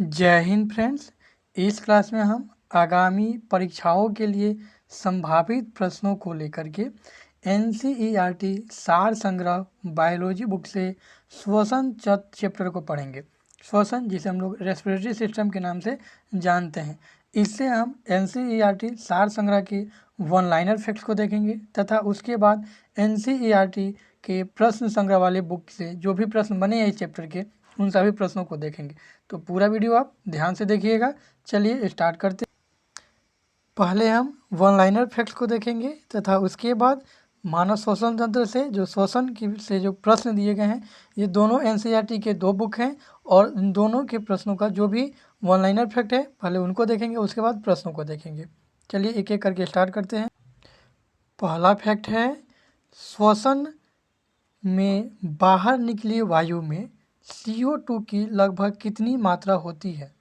जय हिंद फ्रेंड्स। इस क्लास में हम आगामी परीक्षाओं के लिए संभावित प्रश्नों को लेकर के एनसीईआरटी सार संग्रह बायोलॉजी बुक से श्वसन चैप्टर को पढ़ेंगे। श्वसन जिसे हम लोग रेस्पिरेटरी सिस्टम के नाम से जानते हैं, इससे हम एनसीईआरटी सार संग्रह के वन लाइनर फैक्ट्स को देखेंगे तथा उसके बाद एनसीईआरटी के प्रश्न संग्रह वाले बुक से जो भी प्रश्न बने हैं इस चैप्टर के उन सभी प्रश्नों को देखेंगे। तो पूरा वीडियो आप ध्यान से देखिएगा। चलिए स्टार्ट करते हैं। पहले हम वन लाइनर फैक्ट्स को देखेंगे तथा उसके बाद मानव श्वसन तंत्र से जो श्वसन की से जो प्रश्न दिए गए हैं, ये दोनों एनसीईआरटी के दो बुक हैं और इन दोनों के प्रश्नों का जो भी वन लाइनर फैक्ट है पहले उनको देखेंगे, उसके बाद प्रश्नों को देखेंगे। चलिए एक एक करके स्टार्ट करते हैं। पहला फैक्ट है, श्वसन में बाहर निकली वायु में CO2 की लगभग कितनी मात्रा होती है।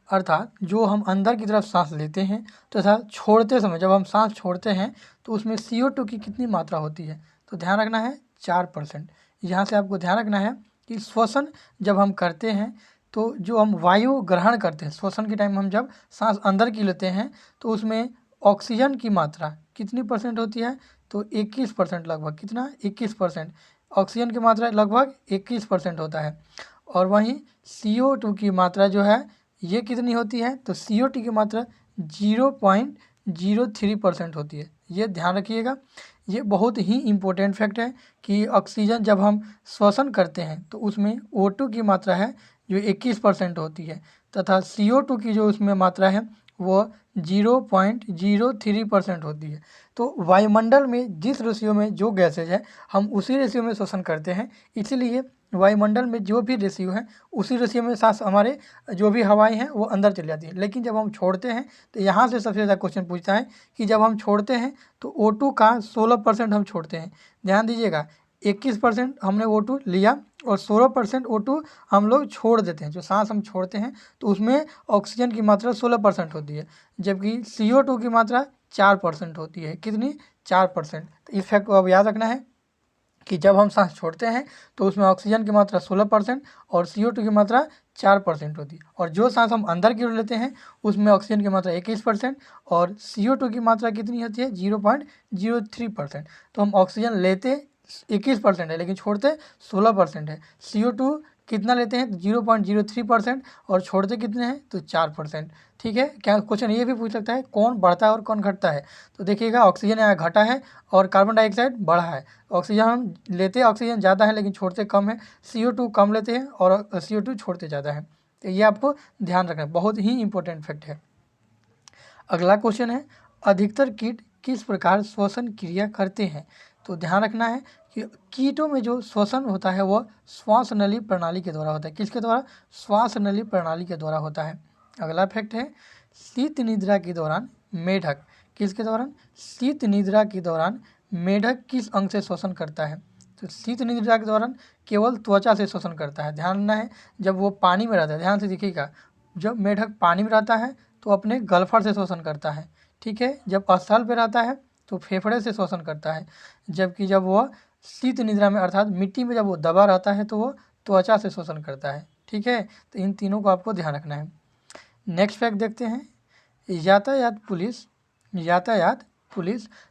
अर्थात जो हम अंदर की तरफ सांस लेते हैं तथा छोड़ते समय जब हम सांस छोड़ते हैं तो उसमें CO2 की कितनी मात्रा होती है। तो ध्यान रखना है 4%। यहाँ से आपको ध्यान रखना है कि श्वसन जब हम करते हैं तो जो हम वायु ग्रहण करते हैं, श्वसन के टाइम हम जब सांस अंदर की लेते हैं तो उसमें ऑक्सीजन की मात्रा कितनी परसेंट होती है। तो 21% लगभग, कितना 21%। ऑक्सीजन की मात्रा लगभग 21% होता है। और वहीं CO2 की मात्रा जो है ये कितनी होती है। तो CO2 की मात्रा 0.03% होती है। ये ध्यान रखिएगा, ये बहुत ही इम्पोर्टेंट फैक्ट है कि ऑक्सीजन जब हम श्वसन करते हैं तो उसमें O2 की मात्रा है जो 21% होती है तथा CO2 की जो उसमें मात्रा है वो 0.03% होती है। तो वायुमंडल में जिस रेशियो में जो गैसेज है हम उसी रेशियो में श्वसन करते हैं, इसीलिए वायुमंडल में जो भी रेशियो है उसी रेशियो में सांस हमारे जो भी हवाएं हैं वो अंदर चली जाती है। लेकिन जब हम छोड़ते हैं तो यहाँ से सबसे ज़्यादा क्वेश्चन पूछता है कि जब हम छोड़ते हैं तो O2 का 16% हम छोड़ते हैं। ध्यान दीजिएगा, 21% हमने O2 लिया और 16% O2 हम लोग छोड़ देते हैं। जो सांस हम छोड़ते हैं तो उसमें ऑक्सीजन की मात्रा 16% होती है, जबकि CO2 की मात्रा 4% होती है। कितनी, 4%। तो इस फैक्ट को अब याद रखना है कि जब हम सांस छोड़ते हैं तो उसमें ऑक्सीजन की मात्रा 16% और CO2 की मात्रा 4% होती है। और जो सांस हम अंदर की ओर लेते हैं उसमें ऑक्सीजन की मात्रा 21% और CO2 की मात्रा कितनी होती है, 0.03%। तो हम ऑक्सीजन लेते 21% है लेकिन छोड़ते 16% है। CO2 कितना लेते हैं, 0.03% और छोड़ते कितने हैं, तो 4%। ठीक है, क्या क्वेश्चन ये भी पूछ सकता है कौन बढ़ता है और कौन घटता है। तो देखिएगा, ऑक्सीजन यहाँ घटा है और कार्बन डाइऑक्साइड बढ़ा है। ऑक्सीजन हम लेते ऑक्सीजन ज़्यादा है लेकिन छोड़ते कम है। CO2 कम लेते हैं और CO2 छोड़ते ज़्यादा है। तो ये आपको ध्यान रखना है, बहुत ही इंपॉर्टेंट फैक्ट है। अगला क्वेश्चन है, अधिकतर कीट किस प्रकार श्वसन क्रिया करते हैं। तो ध्यान रखना है कि कीटों में जो श्वसन होता है वह श्वास नली प्रणाली के द्वारा होता है। किसके द्वारा, श्वास नली प्रणाली के द्वारा होता है। अगला फैक्ट है, शीत निद्रा के दौरान मेढक, किसके दौरान, शीत निद्रा के दौरान मेढक किस अंग से श्वसन करता है। तो शीत निद्रा के दौरान केवल त्वचा से श्वसन करता है। ध्यान रखना है, जब वो पानी में रहता है, ध्यान से देखिएगा, जब मेढक पानी में रहता है तो अपने गलफड़ से श्वसन करता है। ठीक है, जब स्थल पे रहता है तो फेफड़े से श्वसन करता है, जबकि जब वह शीत निद्रा में अर्थात मिट्टी में जब वो दबा रहता है तो वो त्वचा से श्वसन करता है। ठीक है, तो इन तीनों को आपको ध्यान रखना है। नेक्स्ट फैक्ट देखते हैं, यातायात पुलिस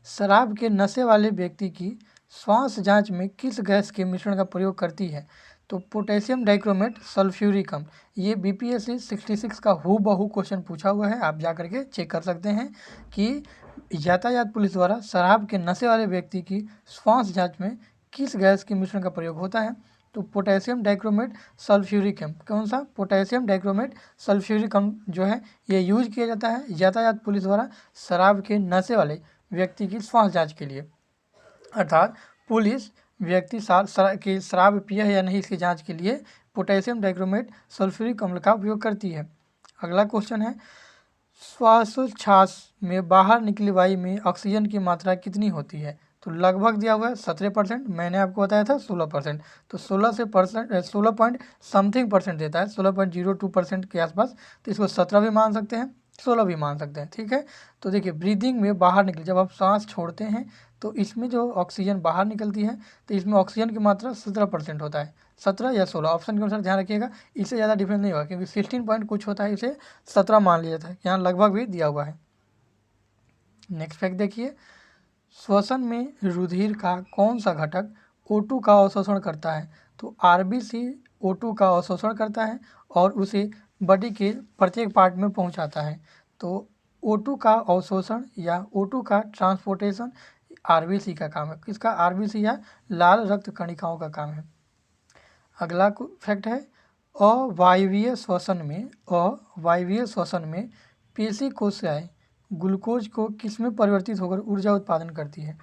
शराब के नशे वाले व्यक्ति की श्वास जांच में किस गैस के मिश्रण का प्रयोग करती है। तो पोटेशियम डाइक्रोमेट सल्फ्यूरिक अम्ल। ये BPSC 66 का हूबहू क्वेश्चन पूछा हुआ है, आप जा करके चेक कर सकते हैं कि यातायात पुलिस द्वारा शराब के नशे वाले व्यक्ति की श्वास जांच में किस गैस के मिश्रण का प्रयोग होता है। तो पोटेशियम डाइक्रोमेट सल्फ्यूरिक अम्ल, कौन सा, पोटेशियम डाइक्रोमेट सल्फ्यूरिक अम्ल जो है ये यूज किया जाता है यातायात पुलिस द्वारा शराब के नशे वाले व्यक्ति की श्वास जांच के लिए। अर्थात पुलिस व्यक्ति की शराब पिया है या नहीं इसकी जांच के लिए पोटेशियम डाइक्रोमेट सल्फ्यूरिक अम्ल का उपयोग करती है। अगला क्वेश्चन है, श्वासोच्छ्वास में बाहर निकली वायु में ऑक्सीजन की मात्रा कितनी होती है। तो लगभग दिया हुआ है 17%, मैंने आपको बताया था 16%। तो 16 पॉइंट समथिंग परसेंट देता है, 16.02% के आसपास। तो इसको 17 भी मान सकते हैं, 16 भी मान सकते हैं। ठीक है, तो देखिए ब्रीदिंग में बाहर निकली, जब आप सांस छोड़ते हैं तो इसमें जो ऑक्सीजन बाहर निकलती है तो इसमें ऑक्सीजन की मात्रा 17% होता है, 17 या 16, ऑप्शन के अनुसार ध्यान रखिएगा, इससे ज़्यादा डिफरेंस नहीं होगा क्योंकि 16 पॉइंट कुछ होता है, इसे 17 मान लिया जाता है, यहाँ लगभग भी दिया हुआ है। नेक्स्ट फैक्ट देखिए, श्वसन में रुधिर का कौन सा घटक O2 का अवशोषण करता है? तो RBC O2 का अवशोषण करता है और उसे बॉडी के प्रत्येक पार्ट में पहुंचाता है। तो O2 का अवशोषण या O2 का ट्रांसपोर्टेशन RBC का काम है। किसका? RBC या लाल रक्त कणिकाओं का काम है। अगला फैक्ट है, अवायवीय श्वसन में पेशी कोशिकाएं ग्लूकोज को किस में परिवर्तित होकर ऊर्जा उत्पादन करती है?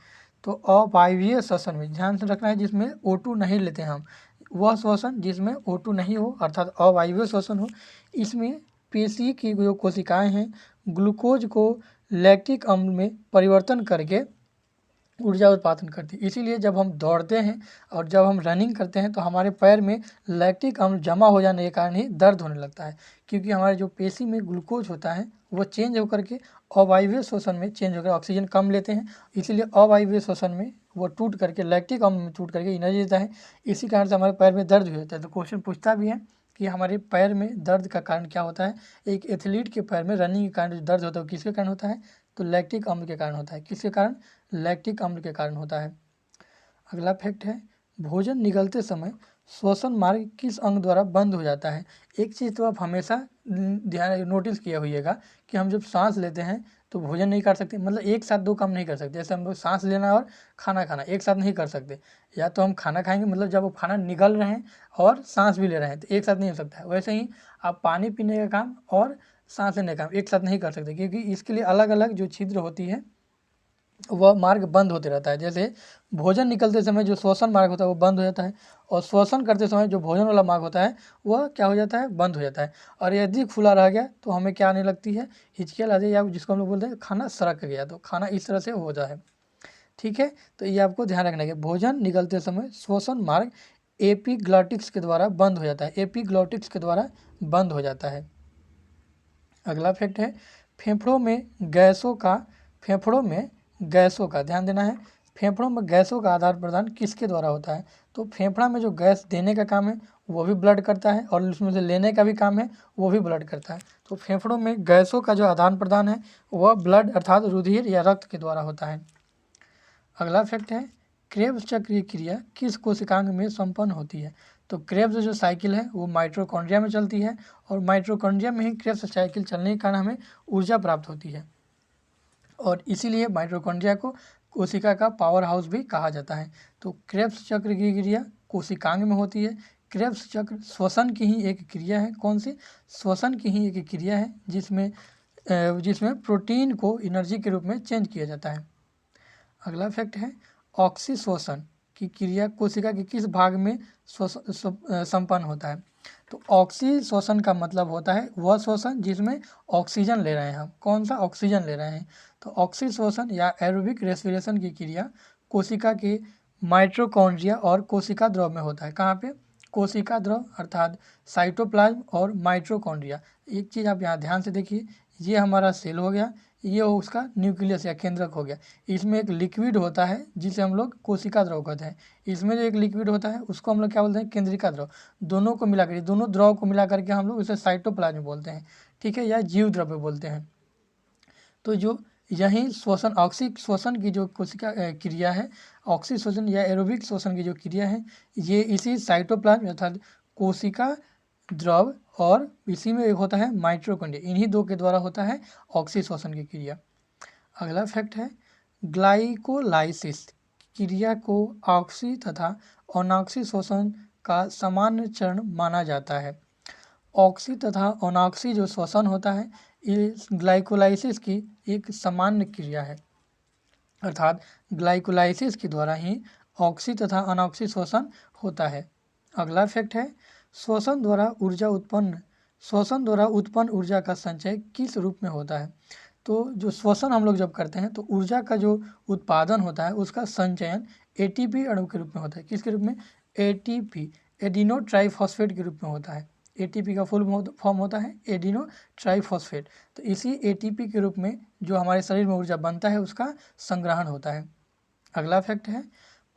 तो अवायवीय श्वसन में ध्यान से रखना है, जिसमें O2 नहीं लेते हैं हम, वह श्वसन जिसमें O2 नहीं हो अर्थात अवायवीय श्वसन हो, इसमें पेशी की जो कोशिकाएं हैं ग्लूकोज को लैक्टिक अम्ल में परिवर्तन करके ऊर्जा उत्पादन करती है। इसीलिए जब हम दौड़ते हैं और जब हम रनिंग करते हैं तो हमारे पैर में लैक्टिक अम्ल जमा हो जाने के कारण ही दर्द होने लगता है, क्योंकि हमारे जो पेशी में ग्लूकोज होता है वो चेंज होकर के अवायवीय श्वसन में चेंज होकर ऑक्सीजन कम लेते हैं, इसीलिए अवायवीय श्वसन में वो टूट करके लैक्टिक अम्ल में टूट करके एनर्जी देता है। इसी कारण से हमारे पैर में दर्द भी होता है। तो क्वेश्चन पूछता भी है कि हमारे पैर में दर्द का कारण क्या होता है? एक एथलीट के पैर में रनिंग के कारण जो दर्द होता है वो किसके कारण होता है? तो लैक्टिक अम्ल के कारण होता है। किसके कारण? लैक्टिक अम्ल के कारण होता है। अगला फैक्ट है, भोजन निगलते समय श्वसन मार्ग किस अंग द्वारा बंद हो जाता है? एक चीज़ तो आप हमेशा ध्यान नोटिस किया होइएगा कि हम जब सांस लेते हैं तो भोजन नहीं कर सकते, मतलब एक साथ दो काम नहीं कर सकते। जैसे हम लोग सांस लेना और खाना खाना एक साथ नहीं कर सकते, या तो हम खाना खाएंगे मतलब जब वो खाना निगल रहे हैं और सांस भी ले रहे हैं तो एक साथ नहीं हो सकता है। वैसे ही आप पानी पीने का काम और सांस लेने का काम एक साथ नहीं कर सकते, क्योंकि इसके लिए अलग अलग जो छिद्र होती है वह मार्ग बंद होते रहता है। जैसे भोजन निकलते समय जो श्वसन मार्ग होता है वो बंद हो जाता है, और श्वसन करते समय जो भोजन वाला मार्ग होता है वह क्या हो जाता है? बंद हो जाता है। और यदि खुला रह गया तो हमें क्या आने लगती है? हिचकियाँ आती है, या जिसको हम लोग बोलते हैं खाना सरक गया, तो खाना इस तरह से हो जाए। ठीक है, तो ये आपको ध्यान रखना है। भोजन निगलते समय श्वसन मार्ग एपिग्लॉटिक्स के द्वारा बंद हो जाता है, एपिग्लॉटिक्स के द्वारा बंद हो जाता है। अगला फैक्ट है, फेफड़ों में गैसों का ध्यान देना है, फेफड़ों में गैसों का आदान प्रदान किसके द्वारा होता है? तो फेफड़ा में जो गैस देने का काम है वो भी ब्लड करता है, और उसमें से लेने का भी काम है वो भी ब्लड करता है। तो फेफड़ों में गैसों का जो आदान प्रदान है वह ब्लड अर्थात रुधिर या रक्त के द्वारा होता है। अगला फैक्ट है, क्रेब्स चक्र की क्रिया किस कोशिकांग में संपन्न होती है? तो क्रेब्स जो साइकिल है वो माइटोकॉन्ड्रिया में चलती है, और माइटोकॉन्ड्रिया में ही क्रेब्स साइकिल चलने के कारण हमें ऊर्जा प्राप्त होती है, और इसीलिए माइटोकॉन्ड्रिया को कोशिका का पावर हाउस भी कहा जाता है। तो क्रेब्स चक्र की क्रिया कोशिकांग में होती है। क्रेब्स चक्र श्वसन की ही एक क्रिया है। कौन सी? श्वसन की ही एक क्रिया है जिसमें प्रोटीन को एनर्जी के रूप में चेंज किया जाता है। अगला फैक्ट है, ऑक्सीश्वसन की क्रिया कोशिका के किस भाग में संपन्न होता है? तो ऑक्सीश्वसन का मतलब होता है वह श्वसन जिसमें ऑक्सीजन ले रहे हैं हम। कौन सा? ऑक्सीजन ले रहे हैं। तो ऑक्सीश्वसन या एरोबिक रेस्पिरेशन की क्रिया कोशिका के माइटोकॉन्ड्रिया और कोशिका द्रव में होता है। कहाँ पे? कोशिका द्रव अर्थात साइटोप्लाज्म और माइटोकॉन्ड्रिया। एक चीज़ आप यहाँ ध्यान से देखिए, ये हमारा सेल हो गया, ये उसका न्यूक्लियस या केंद्रक हो गया। इसमें एक लिक्विड होता है जिसे हम लोग कोशिका द्रव कहते हैं। इसमें जो एक लिक्विड होता है उसको हम लोग क्या बोलते हैं? केंद्रिका द्रव। दोनों को मिलाकर, दोनों द्रव को मिला करके हम लोग उसे साइटोप्लाज्म बोलते हैं। ठीक है, या जीव द्रव्य बोलते हैं। तो जो यही श्वसन श्वसन की जो कोशिका क्रिया है, ऑक्सीश्वसन या एरोबिक श्वसन की जो क्रिया है, ये इसी साइटोप्लाज्म अर्थात कोशिका द्रव और इसी में एक होता है माइटोकॉन्ड्रिया, इन्हीं दो के द्वारा होता है ऑक्सीश्वसन की क्रिया। अगला फैक्ट है, ग्लाइकोलाइसिस क्रिया को ऑक्सी तथा अनॉक्सी श्वसन का सामान्य चरण माना जाता है। ऑक्सी तथा अनॉक्सी जो श्वसन होता है ये ग्लाइकोलाइसिस की एक सामान्य क्रिया है, अर्थात ग्लाइकोलाइसिस के द्वारा ही ऑक्सी तथा अनॉक्सी श्वसन होता है। अगला फैक्ट है, श्वसन द्वारा उत्पन्न ऊर्जा का संचय किस रूप में होता है? तो जो श्वसन हम लोग जब करते हैं तो ऊर्जा का जो उत्पादन होता है उसका संचयन एटीपी अणु के रूप में होता है। किसके रूप में? एटीपी, एडिनो ट्राइफॉस्फेट के रूप में होता है। एटीपी का फुल फॉर्म होता है एडिनो ट्राइफॉस्फेट। तो इसी एटीपी के रूप में जो हमारे शरीर में ऊर्जा बनता है उसका संग्रहण होता है। अगला फैक्ट है,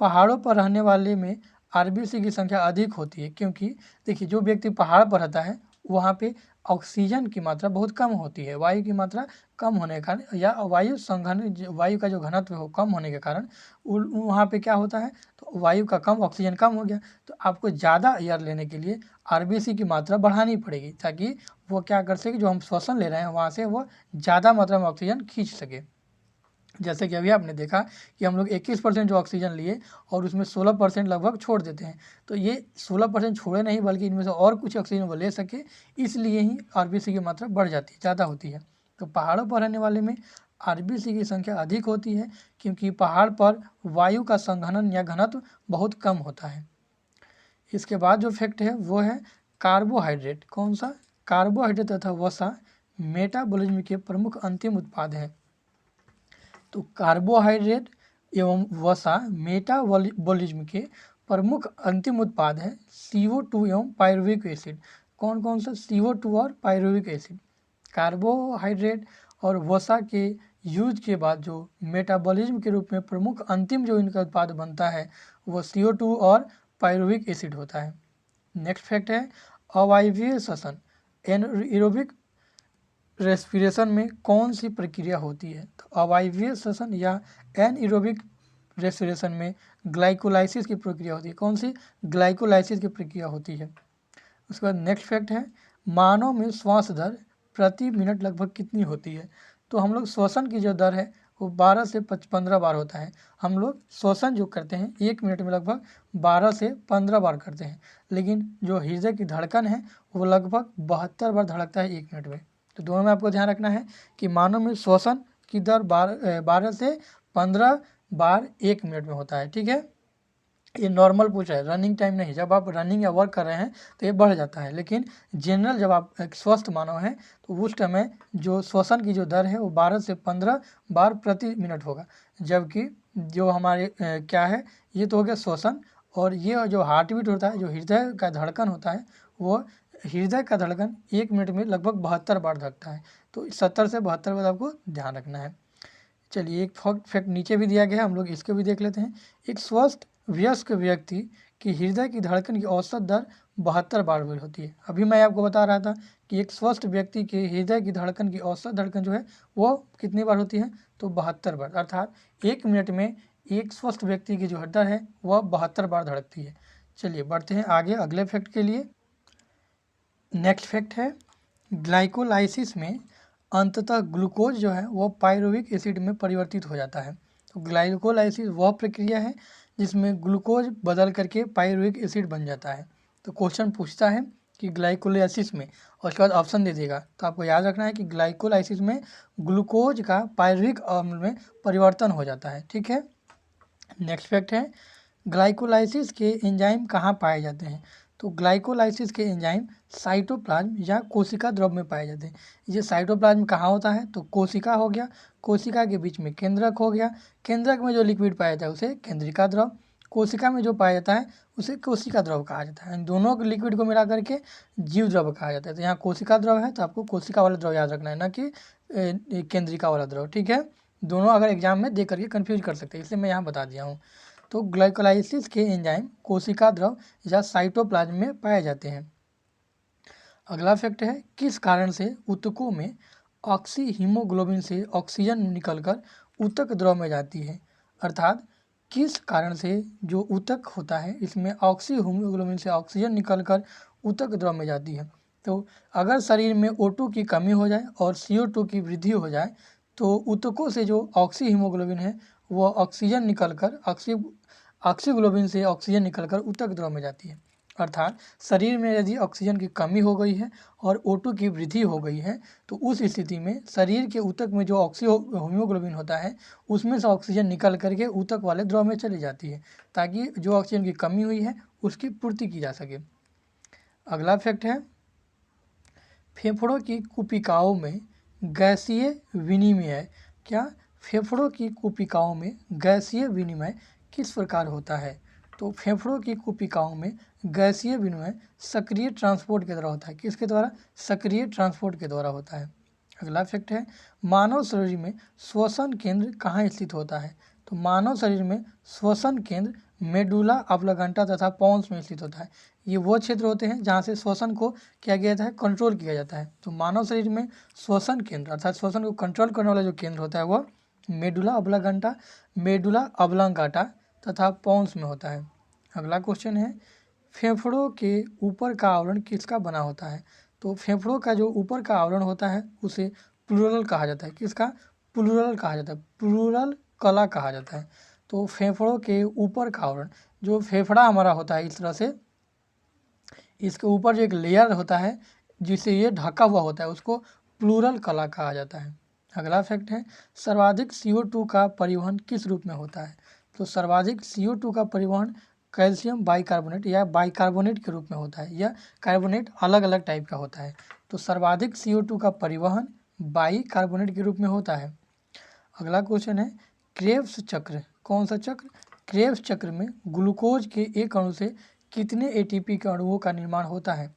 पहाड़ों पर रहने वाले में आरबीसी की संख्या अधिक होती है, क्योंकि देखिए जो व्यक्ति पहाड़ पर रहता है वहाँ पे ऑक्सीजन की मात्रा बहुत कम होती है, वायु की मात्रा कम होने के कारण या वायु का जो घनत्व है वो कम होने के कारण वहाँ पे क्या होता है, तो वायु का कम, ऑक्सीजन कम हो गया, तो आपको ज़्यादा एयर लेने के लिए आरबीसी की मात्रा बढ़ानी पड़ेगी, ताकि वो क्या कर सके, जो हम श्वसन ले रहे हैं वहाँ से वो ज़्यादा मात्रा में ऑक्सीजन खींच सके। जैसे कि अभी आपने देखा कि हम लोग 21% जो ऑक्सीजन लिए और उसमें 16% लगभग छोड़ देते हैं, तो ये 16% छोड़े नहीं बल्कि इनमें से और कुछ ऑक्सीजन वो ले सके, इसलिए ही आरबीसी की मात्रा बढ़ जाती है, ज़्यादा होती है। तो पहाड़ों पर रहने वाले में आरबीसी की संख्या अधिक होती है, क्योंकि पहाड़ पर वायु का संघनन या घनत्व बहुत कम होता है। इसके बाद जो फैक्ट है वो है कार्बोहाइड्रेट। कौन सा? कार्बोहाइड्रेट तथा वसा मेटाबॉलिज्म के प्रमुख अंतिम उत्पाद हैं। तो कार्बोहाइड्रेट एवं वसा मेटाबॉलिज्म के प्रमुख अंतिम उत्पाद है CO2 एवं पायरुविक एसिड। कौन कौन सा? CO2 और पायरुविक एसिड। कार्बोहाइड्रेट और वसा के यूज के बाद जो मेटाबॉलिज्म के रूप में प्रमुख अंतिम जो इनका उत्पाद बनता है वो CO2 और पायरुविक एसिड होता है। नेक्स्ट फैक्ट है अवायवीय श्वसन एनारोबिक रेस्पिरेशन में कौन सी प्रक्रिया होती है? तो अवायवीय श्वसन या एनएरोबिक रेस्पिरेशन में ग्लाइकोलाइसिस की प्रक्रिया होती है। कौन सी? ग्लाइकोलाइसिस की प्रक्रिया होती है। उसके बाद नेक्स्ट फैक्ट है मानव में श्वास दर प्रति मिनट लगभग कितनी होती है? तो हम लोग श्वसन की जो दर है वो 12 से 15 बार होता है। हम लोग श्वसन जो करते हैं 1 मिनट में लगभग 12 से 15 बार करते हैं, लेकिन जो हृदय की धड़कन है वो लगभग 72 बार धड़कता है 1 मिनट में। तो दोनों में आपको ध्यान रखना है कि मानव में श्वसन की दर 12 से 15 बार 1 मिनट में होता है। ठीक है, ये नॉर्मल पूछा है, रनिंग टाइम नहीं। जब आप रनिंग या वर्क कर रहे हैं तो ये बढ़ जाता है, लेकिन जनरल जब आप एक स्वस्थ मानव हैं तो उस समय जो श्वसन की जो दर है वो 12 से 15 बार प्रति मिनट होगा। जबकि जो हमारे क्या है, ये तो हो गया श्वसन, और ये जो हार्ट बीट होता है, जो हृदय का धड़कन होता है, वो हृदय का धड़कन 1 मिनट में लगभग 72 बार धड़कता है। तो 70 से 72 बार आपको ध्यान रखना है। चलिए एक फैक्ट नीचे भी दिया गया है, हम लोग इसके भी देख लेते हैं। एक स्वस्थ वयस्क व्यक्ति की हृदय की धड़कन की औसत दर 72 बार होती है। अभी मैं आपको बता रहा था कि एक स्वस्थ व्यक्ति के हृदय की धड़कन की औसत धड़कन जो है वो कितनी बार होती है? तो 72 बार, अर्थात 1 मिनट में एक स्वस्थ व्यक्ति की जो हृदय है वह 72 बार धड़कती है। चलिए बढ़ते हैं आगे अगले फैक्ट के लिए। नेक्स्ट फैक्ट है ग्लाइकोलाइसिस में अंततः ग्लूकोज जो है वो पायरुविक एसिड में परिवर्तित हो जाता है। तो ग्लाइकोलाइसिस वह प्रक्रिया है जिसमें ग्लूकोज बदल करके पायरुविक एसिड बन जाता है। तो क्वेश्चन पूछता है कि ग्लाइकोलाइसिस में, और उसके बाद ऑप्शन दे देगा, तो आपको याद रखना है कि ग्लाइकोलाइसिस में ग्लूकोज का पायरुविक अम्ल में परिवर्तन हो जाता है। ठीक है, नेक्स्ट फैक्ट है ग्लाइकोलाइसिस के एंजाइम कहाँ पाए जाते हैं? तो ग्लाइकोलाइसिस के एंजाइम साइटोप्लाज्म या कोशिका द्रव में पाए जाते हैं। ये साइटोप्लाज्म कहाँ होता है? तो कोशिका हो गया, कोशिका के बीच में केंद्रक हो गया, केंद्रक में जो लिक्विड पाया जाता है उसे केंद्रिका द्रव, कोशिका में जो पाया जाता है उसे कोशिका द्रव कहा जाता है। इन दोनों के लिक्विड को मिला करके जीव द्रव कहा जाता है। तो यहाँ कोशिका द्रव है तो आपको कोशिका वाला द्रव याद रखना है, ना कि केंद्रिका वाला द्रव। ठीक है, दोनों अगर एग्जाम में दे करके कन्फ्यूज कर सकते हैं, इसलिए मैं यहाँ बता दिया हूँ। तो ग्लाइकोलाइसिस के एंजाइम कोशिका द्रव या साइटोप्लाज्म में पाए जाते हैं। अगला फैक्ट है किस कारण से ऊतकों में ऑक्सी हीमोग्लोबिन से ऑक्सीजन निकलकर ऊतक द्रव में जाती है? अर्थात किस कारण से जो ऊतक होता है इसमें ऑक्सी हीमोग्लोबिन से ऑक्सीजन निकलकर ऊतक द्रव में जाती है? तो अगर शरीर में O2 की कमी हो जाए और CO2 की वृद्धि हो जाए तो ऊतकों से जो ऑक्सी हीमोग्लोबिन है वो ऑक्सीजन निकलकर ऑक्सीग्लोबिन से ऑक्सीजन निकलकर ऊतक द्रव में जाती है। अर्थात शरीर में यदि ऑक्सीजन की कमी हो गई है और O2 की वृद्धि हो गई है तो उस स्थिति में शरीर के ऊतक में जो हीमोग्लोबिन होता है उसमें से ऑक्सीजन निकल करके ऊतक वाले द्रव में चली जाती है, ताकि जो ऑक्सीजन की कमी हुई है उसकी पूर्ति की जा सके। अगला फैक्ट है फेफड़ों की कुपिकाओं में गैसीय विनिमय। क्या? फेफड़ों की कुपिकाओं में गैसीय विनिमय किस प्रकार होता है? तो फेफड़ों की कुपिकाओं में गैसीय विनिमय सक्रिय ट्रांसपोर्ट के द्वारा होता है। किसके द्वारा? सक्रिय ट्रांसपोर्ट के द्वारा होता है। अगला फैक्ट है मानव शरीर में श्वसन केंद्र कहाँ स्थित होता है? तो मानव शरीर में श्वसन केंद्र मेडुला ऑब्लांगेटा तथा पोन्स में स्थित होता है। ये वो क्षेत्र होते हैं जहाँ से श्वसन को क्या किया जाता है, कंट्रोल किया जाता है। तो मानव शरीर में श्वसन केंद्र अर्थात श्वसन को कंट्रोल करने वाला जो केंद्र होता है वो मेडुला ऑब्लांगेटा तथा पोन्स में होता है। अगला क्वेश्चन है, फेफड़ों के ऊपर का आवरण किसका बना होता है? तो फेफड़ों का जो ऊपर का आवरण होता है उसे प्लूरल कहा जाता है। किसका? प्लूरल कहा जाता है, प्लूरल कला कहा जाता है। तो फेफड़ों के ऊपर का आवरण, जो फेफड़ा हमारा होता है इस तरह से, इसके ऊपर जो एक लेयर होता है जिसे ये ढका हुआ होता है उसको प्लूरल कला कहा जाता है। अगला फैक्ट है, सर्वाधिक CO2 का परिवहन किस रूप में होता है? तो सर्वाधिक CO2 का परिवहन कैल्शियम बाइकार्बोनेट या बाइकार्बोनेट के रूप में होता है। यह कार्बोनेट अलग अलग टाइप का होता है। तो सर्वाधिक CO2 का परिवहन बाइकार्बोनेट के रूप में होता है। अगला क्वेश्चन है, क्रेब्स चक्र, कौन सा चक्र? क्रेब्स चक्र में ग्लूकोज के एक अणु से कितने ATP के अणुओं का निर्माण होता है?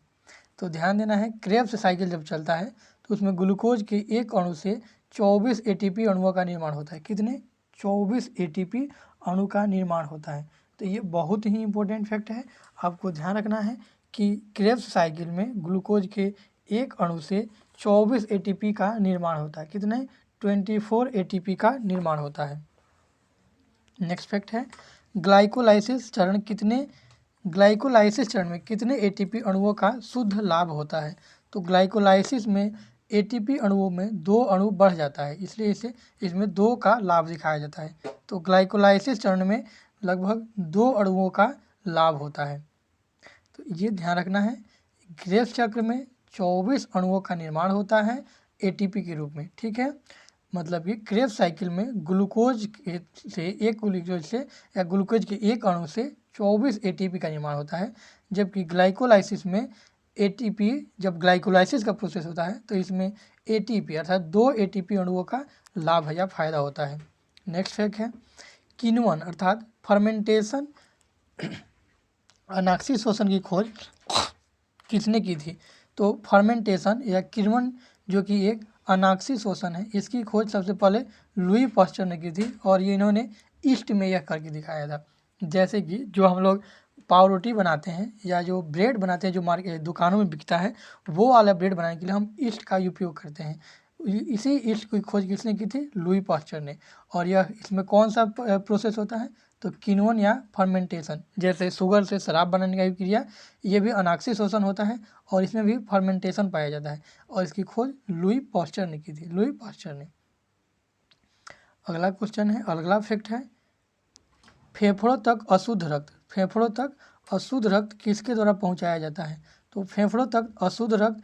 तो ध्यान देना है, क्रेब्स साइकिल जब चलता है तो उसमें ग्लूकोज के एक अणु से 24 ATP अणुओं का निर्माण होता है। कितने? 24 ATP अणु का निर्माण होता है। तो ये बहुत ही इंपॉर्टेंट फैक्ट है, आपको ध्यान रखना है कि क्रेब्स साइकिल में ग्लूकोज के एक अणु से 24 ATP का निर्माण होता है। कितने? 24 ATP का निर्माण होता है। नेक्स्ट फैक्ट है, ग्लाइकोलाइसिस चरण में कितने ATP अणुओं का शुद्ध लाभ होता है? तो ग्लाइकोलाइसिस में ATP अणुओं में 2 अणु बढ़ जाता है, इसलिए इसमें 2 का लाभ दिखाया जाता है। तो ग्लाइकोलाइसिस चरण में लगभग 2 अणुओं का लाभ होता है। तो ये ध्यान रखना है, क्रेब्स चक्र में 24 अणुओं का निर्माण होता है ATP के रूप में। ठीक है, मतलब कि क्रेब्स साइकिल में ग्लूकोज या ग्लूकोज के एक अणु से 24 ATP का निर्माण होता है, जबकि ग्लाइकोलाइसिस में ATP, जब ग्लाइकोलाइसिस का प्रोसेस होता है तो इसमें ATP अर्थात 2 ATP अणुओं का लाभ या फायदा होता है। नेक्स्ट फैक्ट है, किण्वन अर्थात फर्मेंटेशन अनाक्षी श्वसन की खोज किसने की थी? तो फर्मेंटेशन या किण्वन जो कि एक अनाक्षी श्वसन है, इसकी खोज सबसे पहले लुई पास्चर ने की थी और ये इन्होंने ईस्ट में यह करके दिखाया था। जैसे कि जो हम लोग पाव रोटी बनाते हैं या जो ब्रेड बनाते हैं जो मार्केट दुकानों में बिकता है, वो वाला ब्रेड बनाने के लिए हम ईस्ट का उपयोग करते हैं। इसी ईस्ट की खोज किसने की थी? लुई पास्चर ने। और यह इसमें कौन सा प्रोसेस होता है? तो किण्वन या फर्मेंटेशन, जैसे शुगर से शराब बनाने की क्रिया, ये भी अनाक्षी श्वसन होता है और इसमें भी फर्मेंटेशन पाया जाता है और इसकी खोज लुई पास्चर ने की थी, लुई पास्चर ने। अगला क्वेश्चन है, अगला फैक्ट है, फेफड़ों तक अशुद्ध रक्त किसके द्वारा पहुंचाया जाता है? तो फेफड़ों तक अशुद्ध रक्त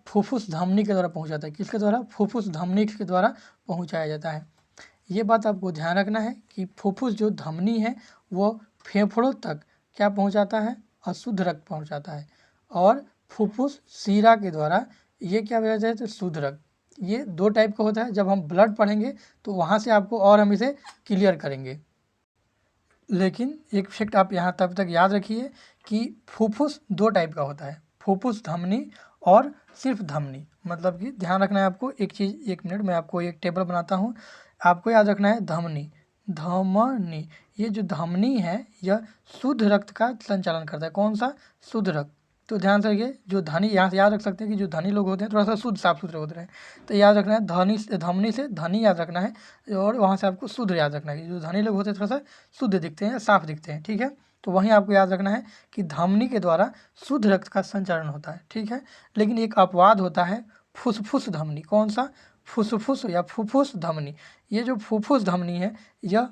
फुफ्फुस धमनी के द्वारा पहुंचाता है। किसके द्वारा? फुफ्फुस धमनी के द्वारा पहुंचाया जाता है। ये बात आपको ध्यान रखना है कि फुफ्फुस जो धमनी है वो फेफड़ों तक क्या पहुंचाता है? अशुद्ध रक्त पहुंचाता है। और फुफ्फुस शिरा के द्वारा ये क्या बताया है? तो शुद्ध रक्त। ये 2 टाइप का होता है, जब हम ब्लड पढ़ेंगे तो वहाँ से आपको और हम इसे क्लियर करेंगे। लेकिन एक फैक्ट आप यहाँ तब तक याद रखिए कि फुफ्फुस 2 टाइप का होता है, फुफ्फुस धमनी और सिर्फ धमनी। मतलब कि ध्यान रखना है आपको एक चीज़, 1 मिनट मैं आपको एक टेबल बनाता हूँ, आपको याद रखना है धमनी। ये जो धमनी है यह शुद्ध रक्त का संचालन करता है। कौन सा? शुद्ध रक्त। तो ध्यान से रखिए, जो धनी, यहाँ से याद रख सकते हैं कि जो धनी लोग होते हैं थोड़ा सा शुद्ध साफ सुथरे होते हैं, तो याद रखना है धमनी से धनी याद रखना है और वहाँ से आपको शुद्ध याद रखना है कि जो धनी लोग होते हैं थोड़ा सा शुद्ध दिखते हैं, साफ दिखते हैं। ठीक है, तो वहीं आपको याद रखना है कि धमनी के द्वारा शुद्ध रक्त का संचालन होता है। ठीक है, लेकिन एक अपवाद होता है फुसफुस धमनी। कौन सा? फुसफुस या फुफ्फुस धमनी। ये जो फुफ्फुस धमनी है यह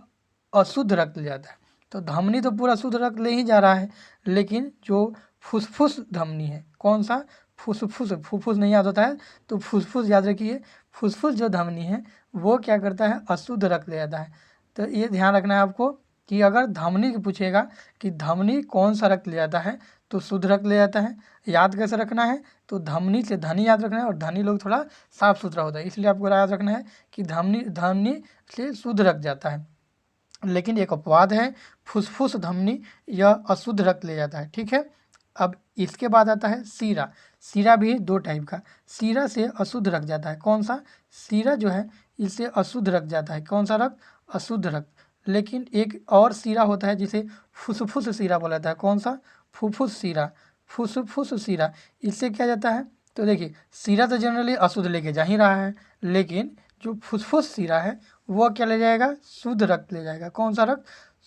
अशुद्ध रक्त ले जाता है। तो धमनी तो पूरा शुद्ध रक्त ले ही जा रहा है, लेकिन जो फुसफुस धमनी है, कौन सा? फुफ्फुस नहीं याद होता है तो फुसफुस याद रखिए। फुसफुस जो धमनी है वो क्या करता है? अशुद्ध रक्त ले जाता है। तो ये ध्यान रखना है आपको कि अगर धमनी की पूछेगा कि धमनी कौन सा रक्त ले जाता है तो शुद्ध रक्त ले जाता है। याद कैसे रखना है? तो धमनी से धनी याद रखना है और धनी लोग थोड़ा साफ सुथरा होता है, इसलिए आपको याद रखना है कि धमनी से शुद्ध रक्त जाता है। लेकिन एक अपवाद है, फुसफुस धमनी यह अशुद्ध रक्त ले जाता है। ठीक है, अब इसके बाद आता है सीरा। सीरा भी 2 टाइप का, सीरा से अशुद्ध रक्त जाता है। कौन सा? सीरा जो है इससे अशुद्ध रक्त जाता है। कौन सा रक्त? अशुद्ध रक्त। लेकिन एक और सीरा होता है जिसे फुसफुस सीरा बोला जाता है। कौन सा? फुफ्फुस सीरा, फुसफुस सीरा। इससे क्या जाता है? तो देखिए, सीरा तो जनरली अशुद्ध लेके जा ही रहा है, लेकिन जो फुसफुस सीरा है वह क्या ले जाएगा? शुद्ध रक्त ले जाएगा। कौन सा रक्त?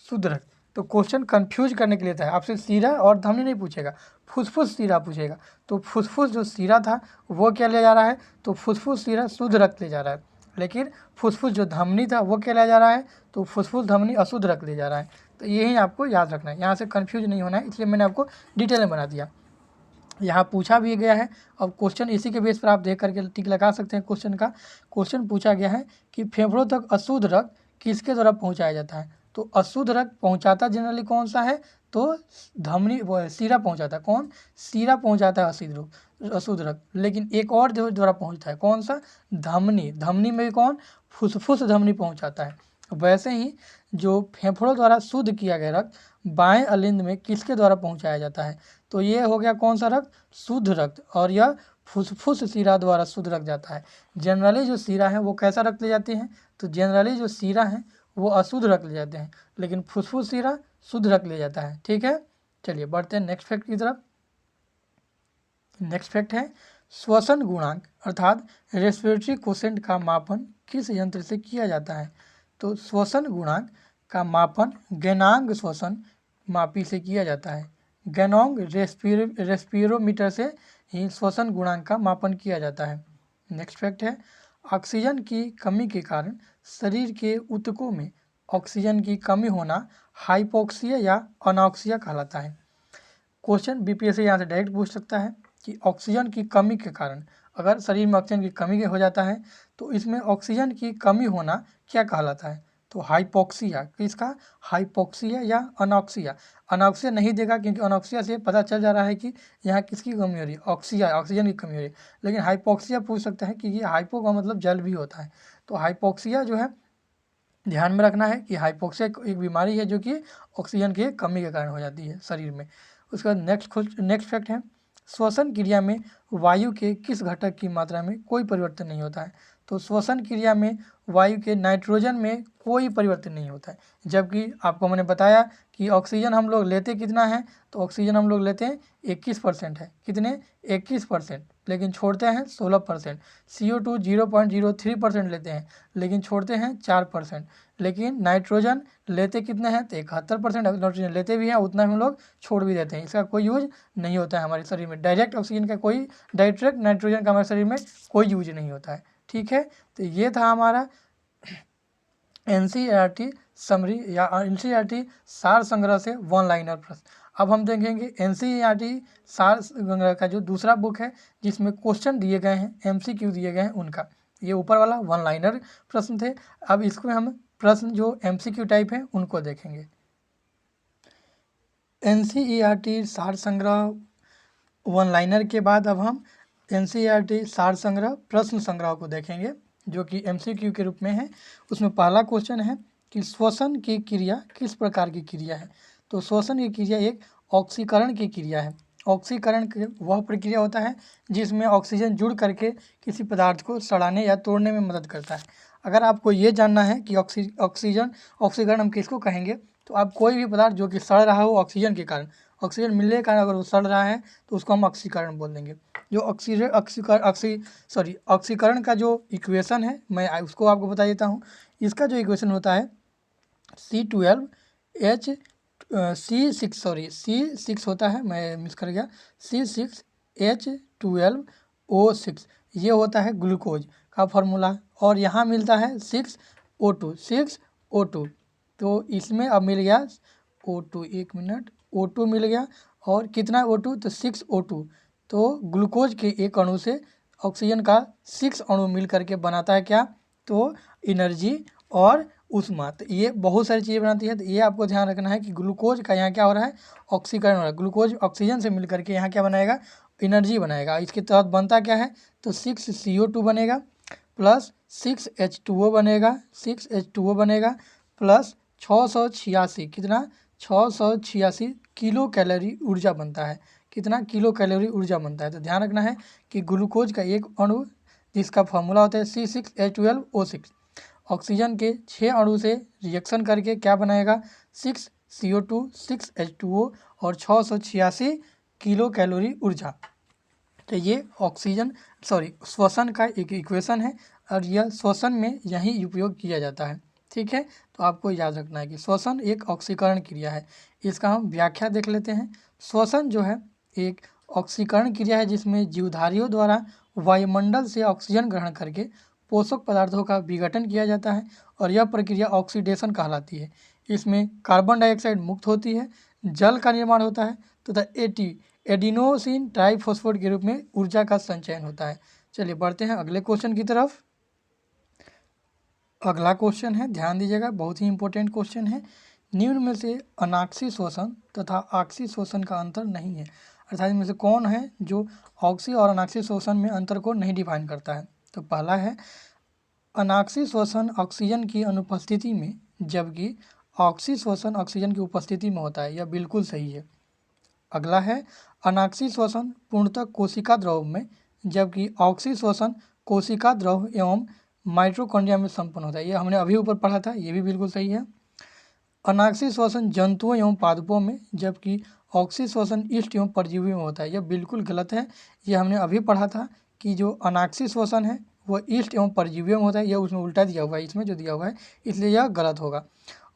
शुद्ध रक्त। तो क्वेश्चन कंफ्यूज करने के लिए था, आपसे सीरा और धमनी नहीं पूछेगा, फुसफुस सीरा पूछेगा। तो फुसफुस जो सीरा था वो क्या ले जा रहा है? तो फुसफुस सीरा शुद्ध रक्त ले जा रहा है, लेकिन फुसफुस जो धमनी था वो क्या ले जा रहा है? तो फुसफुस धमनी अशुद्ध रक्त ले जा रहा है। तो यही आपको याद रखना है, यहाँ से कन्फ्यूज नहीं होना है, इसलिए मैंने आपको डिटेल में बना दिया। यहाँ पूछा भी गया है, अब क्वेश्चन इसी के बेस पर आप देख करके टिक लगा सकते हैं। क्वेश्चन का क्वेश्चन पूछा गया है कि फेफड़ों तक अशुद्ध रक्त किसके द्वारा पहुँचाया जाता है? तो अशुद्ध रक्त पहुँचाता जनरली कौन सा है? तो धमनी सीरा पहुँचाता है। कौन? सीरा पहुँचाता है अशुद्ध रक्त, लेकिन एक और द्वारा पहुँचता है। कौन सा? धमनी। धमनी में कौन? फुसफुस धमनी पहुँचाता है। वैसे ही जो फेफड़ों द्वारा शुद्ध किया गया रक्त बाएं अलिंद में किसके द्वारा पहुँचाया जाता है? तो ये हो गया कौन सा रक्त? शुद्ध रक्त, और यह फुसफुस सीरा द्वारा शुद्ध रक्त जाता है। जनरली जो सीरा है वो कैसा रक्त ले जाते हैं? तो जनरली जो सीरा है वो अशुद्ध रक्त ले जाते हैं, लेकिन फुसफुस सीरा शुद्ध रक्त ले जाता है। ठीक है, चलिए बढ़ते हैं नेक्स्ट फैक्ट की तरफ। नेक्स्ट फैक्ट है श्वसन गुणांक अर्थात रेस्पिरेटरी कोशेंट का मापन किस यंत्र से किया जाता है? तो श्वसन गुणांक का मापन गैनांग श्वसन मापी से किया जाता है। गैनोंग रेस्पिरोमीटर से ही श्वसन गुणांक का मापन किया जाता है। नेक्स्ट फैक्ट है ऑक्सीजन की कमी के कारण शरीर के ऊतकों में ऑक्सीजन की कमी होना हाइपोक्सिया या अनॉक्सिया कहलाता है। क्वेश्चन बीपीएससी यहाँ से डायरेक्ट पूछ सकता है कि ऑक्सीजन की कमी के कारण, अगर शरीर में ऑक्सीजन की कमी हो जाता है तो इसमें ऑक्सीजन की कमी होना क्या कहलाता है? तो हाइपोक्सिया। किसका? हाइपोक्सिया या अनॉक्सिया। अनॉक्सिया नहीं देगा क्योंकि अनॉक्सिया से पता चल जा रहा है कि यहाँ किसकी कमी हो रही है? ऑक्सीजन की कमी हो रही है। लेकिन हाइपोक्सिया पूछ सकता है कि ये हाइपो का मतलब जल भी होता है। तो हाइपोक्सिया जो है ध्यान में रखना है कि हाइपोक्सिया एक बीमारी है जो कि ऑक्सीजन की कमी के कारण हो जाती है शरीर में। उसके बाद नेक्स्ट फैक्ट है श्वसन क्रिया में वायु के किस घटक की मात्रा में कोई परिवर्तन नहीं होता है? तो श्वसन क्रिया में वायु के नाइट्रोजन में कोई परिवर्तन नहीं होता है, जबकि आपको मैंने बताया कि ऑक्सीजन हम लोग लेते कितना है? तो ऑक्सीजन हम लोग लेते हैं 21% है। कितने? 21%, लेकिन छोड़ते हैं 16%। CO2 0.03% लेते हैं, लेकिन छोड़ते हैं 4%। लेकिन नाइट्रोजन लेते कितने हैं? तो 71% नाइट्रोजन लेते भी हैं, उतना हम लोग छोड़ भी देते हैं। इसका कोई यूज नहीं होता है हमारे शरीर में। डायरेक्ट नाइट्रोजन का हमारे शरीर में कोई यूज नहीं होता है। ठीक है, तो ये था हमारा NCERT समरी या NCERT सार संग्रह से वन लाइनर प्रश्न। अब हम देखेंगे NCERT सार संग्रह का जो दूसरा बुक है जिसमें क्वेश्चन दिए गए हैं, MCQ दिए गए हैं उनका। ये ऊपर वाला वन लाइनर प्रश्न थे। अब इसमें हम प्रश्न जो MCQ टाइप है उनको देखेंगे। NCERT सार संग्रह वन लाइनर के बाद अब हम NCERT सार संग्रह प्रश्न संग्रह को देखेंगे जो कि MCQ के रूप में है। उसमें पहला क्वेश्चन है कि श्वसन की क्रिया किस प्रकार की क्रिया है? तो श्वसन की क्रिया एक ऑक्सीकरण की क्रिया है। ऑक्सीकरण वह प्रक्रिया होता है जिसमें ऑक्सीजन जुड़ करके किसी पदार्थ को सड़ाने या तोड़ने में मदद करता है। अगर आपको ये जानना है कि ऑक्सीकरण हम किसको कहेंगे, तो आप कोई भी पदार्थ जो कि सड़ रहा हो ऑक्सीजन के कारण, ऑक्सीजन मिलने के कारण अगर वो सड़ रहा है तो उसको हम ऑक्सीकरण बोल देंगे। जो ऑक्सीकरण का जो इक्वेशन है मैं उसको आपको बता देता हूँ। इसका जो इक्वेशन होता है C6 होता है, मैं मिस कर गया, C6H12O6 ये होता है ग्लूकोज का फॉर्मूला, और यहाँ मिलता है 6O2। तो इसमें अब मिल गया O2, एक मिनट, O2 मिल गया, और कितना O2? तो 6O2। तो ग्लूकोज के एक अणु से ऑक्सीजन का 6 अणु मिल करके बनाता है क्या? तो एनर्जी और ऊष्मा। तो ये बहुत सारी चीज़ें बनाती है। तो ये आपको ध्यान रखना है कि ग्लूकोज का यहाँ क्या हो रहा है? ऑक्सीकरण हो रहा है। ग्लूकोज ऑक्सीजन से मिल करके यहाँ क्या बनाएगा? एनर्जी बनाएगा। इसके तहत बनता क्या है? तो 6CO2 बनेगा प्लस 6H2O बनेगा प्लस 686, कितना? 686 किलो कैलोरी ऊर्जा बनता है। कितना किलो कैलोरी ऊर्जा बनता है? तो ध्यान रखना है कि ग्लूकोज का एक अणु जिसका फॉर्मूला होता है C6H12O6, ऑक्सीजन के 6 अणु से रिएक्शन करके क्या बनाएगा, 6 CO2 6 H2O और 686 किलो कैलोरी ऊर्जा। तो ये श्वसन का एक इक्वेशन है और यह श्वसन में यही उपयोग किया जाता है। ठीक है, तो आपको याद रखना है कि श्वसन एक ऑक्सीकरण क्रिया है। इसका हम व्याख्या देख लेते हैं। श्वसन जो है एक ऑक्सीकरण क्रिया है जिसमें जीवधारियों द्वारा वायुमंडल से ऑक्सीजन ग्रहण करके पोषक पदार्थों का विघटन किया जाता है और यह प्रक्रिया ऑक्सीडेशन कहलाती है। इसमें कार्बन डाइऑक्साइड मुक्त होती है, जल का निर्माण होता है तथा एडिनोसिन ट्राइफॉस्फेट के रूप में ऊर्जा का संचयन होता है। चलिए बढ़ते हैं अगले क्वेश्चन की तरफ। अगला क्वेश्चन है, ध्यान दीजिएगा, बहुत ही इंपॉर्टेंट क्वेश्चन है। निम्न में से अनाक्षी श्वसन तथा आक्षी श्वसन का अंतर नहीं है, अर्थात इनमें से कौन है जो ऑक्सी और अनाक्षी श्वसन में अंतर को नहीं डिफाइन करता है। तो पहला है अनाक्षी श्वसन ऑक्सीजन की अनुपस्थिति में, जबकि ऑक्सी श्वसन ऑक्सीजन की उपस्थिति में होता है। यह बिल्कुल सही है। अगला है अनाक्षी श्वसन पूर्णतः कोशिका द्रव में, जबकि ऑक्सी श्वसन कोशिका द्रव एवं माइटोकॉन्ड्रिया में संपन्न होता है। ये हमने अभी ऊपर पढ़ा था, ये भी बिल्कुल सही है। अनाक्षी श्वसन जंतुओं एवं पादपों में, जबकि ऑक्सी श्वसन ईस्ट एवं परजीवी में होता है। यह बिल्कुल गलत है। ये हमने अभी पढ़ा था कि जो अनाक्षी श्वसन है वह ईस्ट एवं परजीवियों में होता है। यह उसमें उल्टा दिया हुआ है, इसमें जो दिया हुआ है, इसलिए यह गलत होगा।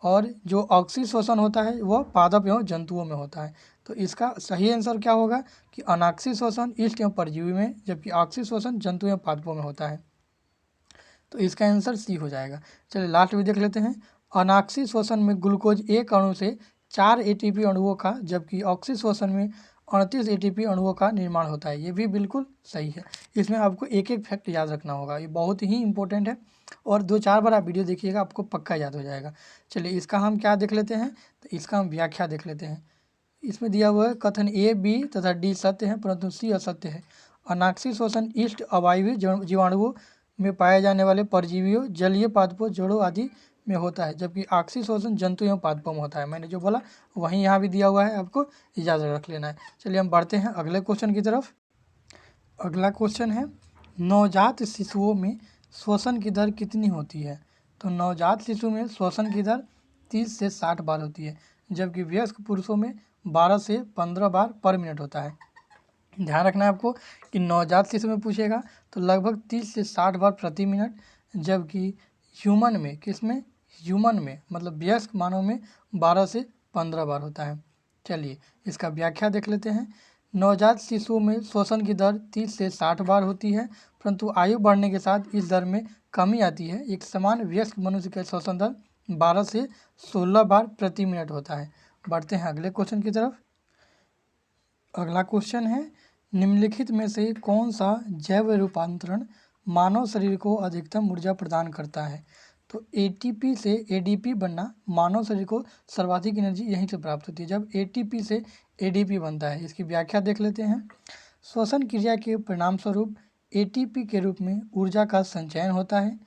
और जो ऑक्सी श्वसन होता है वह पादप एवं जंतुओं में होता है। तो इसका सही आंसर क्या होगा कि अनाक्षी श्वसन ईस्ट एवं परजीवी में, जबकि ऑक्सी श्वसन जंतु एवं पादपों में होता है। तो इसका आंसर सी हो जाएगा। चलिए लास्ट भी देख लेते हैं। अनाक्षी श्वसन में ग्लूकोज एक अणु से 4 ATP अणुओं का, जबकि ऑक्सी श्वसन में 38 ATP अणुओं का निर्माण होता है। ये भी बिल्कुल सही है। इसमें आपको एक एक फैक्ट याद रखना होगा, ये बहुत ही इंपॉर्टेंट है और 2-4 बार आप वीडियो देखिएगा, आपको पक्का याद हो जाएगा। चलिए इसका हम क्या देख लेते हैं, तो इसका हम व्याख्या देख लेते हैं। इसमें दिया हुआ है कथन A, B तथा D सत्य है परंतु C असत्य है। अनाक्षी श्वसन ईस्ट अवायवीय जीवाणुओं में पाए जाने वाले परजीवियों, जलीय पादपों, जड़ों आदि में होता है, जबकि ऑक्सी श्वसन जंतु एवं पादपों में होता है। मैंने जो बोला वहीं यहाँ भी दिया हुआ है, आपको याद रख लेना है। चलिए हम बढ़ते हैं अगले क्वेश्चन की तरफ। अगला क्वेश्चन है नवजात शिशुओं में श्वसन की दर कितनी होती है। तो नवजात शिशु में श्वसन की दर 30 से 60 बार होती है, जबकि वयस्क पुरुषों में 12 से 15 बार पर मिनट होता है। ध्यान रखना है आपको कि नवजात शिशु में पूछेगा तो लगभग 30 से 60 बार प्रति मिनट, जबकि ह्यूमन में, किसमें, ह्यूमन में मतलब वयस्क मानव में 12 से 15 बार होता है। चलिए इसका व्याख्या देख लेते हैं। नवजात शिशुओं में श्वसन की दर 30 से 60 बार होती है, परंतु आयु बढ़ने के साथ इस दर में कमी आती है। एक समान वयस्क मनुष्य का श्वसन दर 12 से 16 बार प्रति मिनट होता है। बढ़ते हैं अगले क्वेश्चन की तरफ। अगला क्वेश्चन है निम्नलिखित में से कौन सा जैव रूपांतरण मानव शरीर को अधिकतम ऊर्जा प्रदान करता है। तो ATP से ADP बनना मानव शरीर को सर्वाधिक एनर्जी यहीं से प्राप्त होती है, जब ATP से ADP बनता है। इसकी व्याख्या देख लेते हैं। श्वसन क्रिया के परिणाम स्वरूप ATP के रूप में ऊर्जा का संचयन होता है।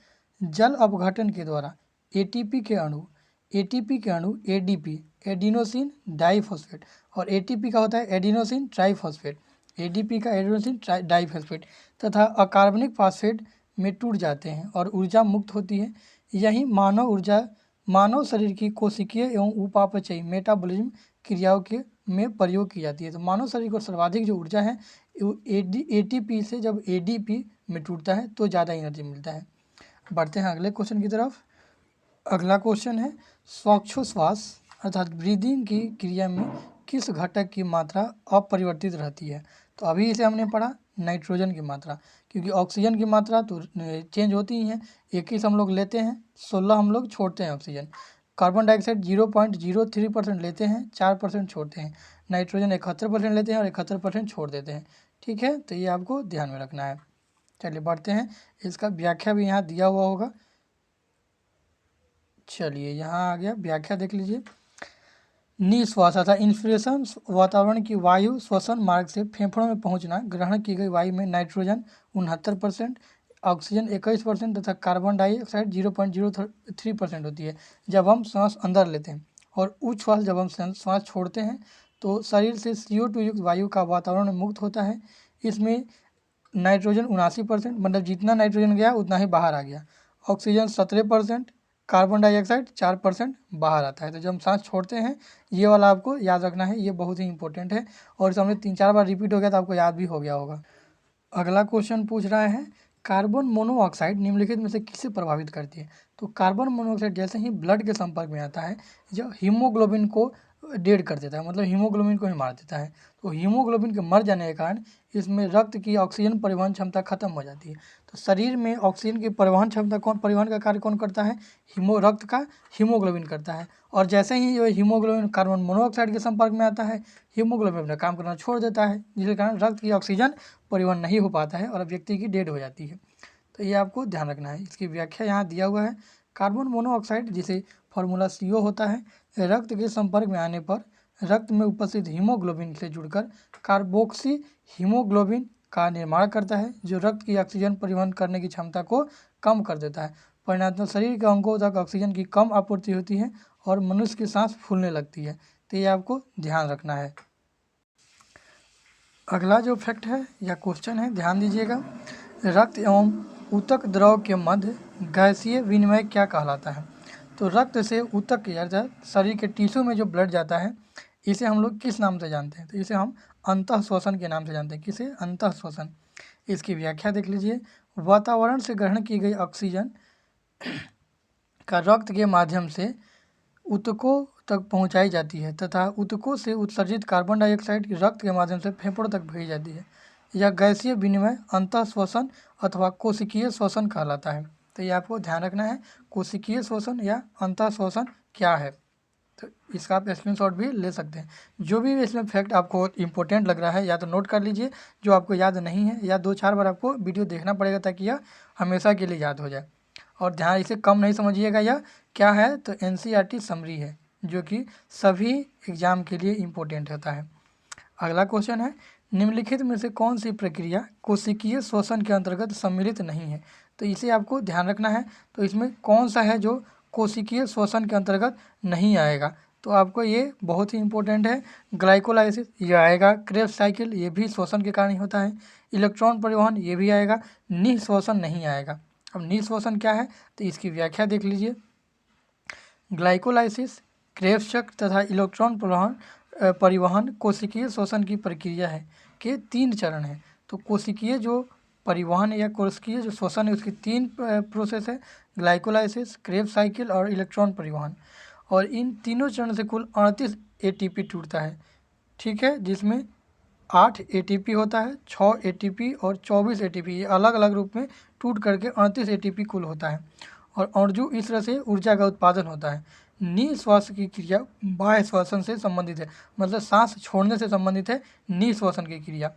जल अपघटन के द्वारा ATP के अणु ADP एडिनोसिन डाइफॉस्फेट और ATP का होता है एडिनोसिन ट्राइफॉस्फेट, ADP का एडिनोसिन डाइफॉस्फेट तथा अकार्बनिक फॉस्फेट में टूट जाते हैं और ऊर्जा मुक्त होती है। यही मानव शरीर की कोशिकीय एवं उपापचयी मेटाबॉलिज्म क्रियाओं के में प्रयोग की जाती है। तो मानव शरीर को सर्वाधिक जो ऊर्जा है ATP से जब ADP में टूटता है तो ज़्यादा एनर्जी मिलता है। बढ़ते हैं अगले क्वेश्चन की तरफ। अगला क्वेश्चन है श्वासोच्छ्वास अर्थात ब्रीदिंग की क्रिया में किस घटक की मात्रा अपरिवर्तित रहती है। तो अभी इसे हमने पढ़ा नाइट्रोजन की मात्रा, क्योंकि ऑक्सीजन की मात्रा तो चेंज होती ही है। 21 हम लोग लेते हैं, 16 हम लोग छोड़ते हैं ऑक्सीजन। कार्बन डाइऑक्साइड 0.03% लेते हैं, 4% छोड़ते हैं। नाइट्रोजन 71% लेते हैं और 71% छोड़ देते हैं। ठीक है, तो ये आपको ध्यान में रखना है। चलिए बढ़ते हैं, इसका व्याख्या भी यहाँ दिया हुआ होगा। चलिए यहाँ आ गया, व्याख्या देख लीजिए। निश्वास अर्थात इंस्पिरेशन वातावरण की वायु श्वसन मार्ग से फेफड़ों में पहुंचना। ग्रहण की गई वायु में नाइट्रोजन 69%, ऑक्सीजन 21% तथा कार्बन डाइऑक्साइड 0.03% होती है जब हम सांस अंदर लेते हैं, और उच्छ्वास जब हम सांस छोड़ते हैं तो शरीर से CO2 युक्त वायु का वातावरण में मुक्त होता है। इसमें नाइट्रोजन 79%, मतलब जितना नाइट्रोजन गया उतना ही बाहर आ गया, ऑक्सीजन 17%, कार्बन डाइऑक्साइड 4% बाहर आता है। तो जब हम सांस छोड़ते हैं, ये वाला आपको याद रखना है, ये बहुत ही इंपॉर्टेंट है और इसे हमने 3-4 बार रिपीट हो गया तो आपको याद भी हो गया होगा। अगला क्वेश्चन पूछ रहा है कार्बन मोनोऑक्साइड निम्नलिखित में से किसे प्रभावित करती है। तो कार्बन मोनोऑक्साइड जैसे ही ब्लड के संपर्क में आता है, जो हीमोग्लोबिन को डेड कर देता है, मतलब हीमोग्लोबिन को ही मार देता है। तो हीमोग्लोबिन के मर जाने के कारण इसमें रक्त की ऑक्सीजन परिवहन क्षमता खत्म हो जाती है। तो शरीर में ऑक्सीजन की परिवहन क्षमता परिवहन का कार्य कौन करता है? रक्त का हीमोग्लोबिन करता है। और जैसे ही ये हीमोग्लोबिन कार्बन मोनोऑक्साइड के संपर्क में आता है, हीमोग्लोबिन अपना काम करना छोड़ देता है, जिसके कारण रक्त की ऑक्सीजन परिवहन नहीं हो पाता है और व्यक्ति की डेड हो जाती है। तो ये आपको ध्यान रखना है। इसकी व्याख्या यहाँ दिया हुआ है। कार्बन मोनोऑक्साइड, जिसे फॉर्मूला CO होता है, रक्त के संपर्क में आने पर रक्त में उपस्थित हीमोग्लोबिन से जुड़कर कार्बोक्सी हीमोग्लोबिन का निर्माण करता है, जो रक्त की ऑक्सीजन परिवहन करने की क्षमता को कम कर देता है। परिणामतः शरीर के अंगों तक ऑक्सीजन की कम आपूर्ति होती है और मनुष्य की सांस फूलने लगती है। तो ये आपको ध्यान रखना है। अगला जो फैक्ट है या क्वेश्चन है, ध्यान दीजिएगा। रक्त एवं ऊतक द्रव के मध्य गैसीय विनिमय क्या कहलाता है? तो रक्त से ऊतक अर्थात शरीर के टिश्यू में जो ब्लड जाता है, इसे हम लोग किस नाम से जानते हैं? तो इसे हम अंतःश्वसन के नाम से जानते हैं। किसे? अंतःश्वसन। इसकी व्याख्या देख लीजिए। वातावरण से ग्रहण की गई ऑक्सीजन का रक्त के माध्यम से ऊतकों तक पहुंचाई जाती है तथा ऊतकों से उत्सर्जित कार्बन डाइऑक्साइड की रक्त के माध्यम से फेफड़ों तक भेजी जाती है। यह गैसीय विनिमय अंतःश्वसन अथवा कोशिकीय श्वसन कहलाता है। तो ये आपको ध्यान रखना है, कोशिकीय श्वसन या अंतःश्वसन क्या है। तो इसका आप स्क्रीनशॉट भी ले सकते हैं। जो भी इसमें फैक्ट आपको इम्पोर्टेंट लग रहा है, या तो नोट कर लीजिए, जो आपको याद नहीं है, या 2-4 बार आपको वीडियो देखना पड़ेगा ताकि यह हमेशा के लिए याद हो जाए। और ध्यान इसे कम नहीं समझिएगा। यह क्या है? तो NCERT समरी है, जो कि सभी एग्जाम के लिए इम्पोर्टेंट होता है। अगला क्वेश्चन है, निम्नलिखित में से कौन सी प्रक्रिया कोशिकीय श्वसन के अंतर्गत सम्मिलित नहीं है? तो इसे आपको ध्यान रखना है। तो इसमें कौन सा है जो कोशिकीय श्वसन के अंतर्गत नहीं आएगा? तो आपको ये बहुत ही इंपॉर्टेंट है। ग्लाइकोलाइसिस ये आएगा, क्रेब्स साइकिल ये भी श्वसन के कारण ही होता है, इलेक्ट्रॉन परिवहन ये भी आएगा, निःश्वसन नहीं आएगा। अब निःश्वसन क्या है? तो इसकी व्याख्या देख लीजिए। ग्लाइकोलाइसिस, क्रेब्स चक्र तथा इलेक्ट्रॉन परिवहन कोशिकीय श्वसन की प्रक्रिया है के 3 चरण हैं। तो कोशिकीय जो परिवहन या कोशिकीय जो श्वसन है, उसकी 3 प्रोसेस है, ग्लाइकोलाइसिस, क्रेब्स साइकिल और इलेक्ट्रॉन परिवहन। और इन तीनों चरण से कुल 38 ATP टूटता है, ठीक है, जिसमें 8 ATP होता है, 6 ATP और 24 ATP, ये अलग अलग रूप में टूट करके 38 ATP कुल होता है। और अणु इस तरह से ऊर्जा का उत्पादन होता है। निःश्वास की क्रिया बाह्य श्वसन से संबंधित है, मतलब सांस छोड़ने से संबंधित है निःश्वसन की क्रिया,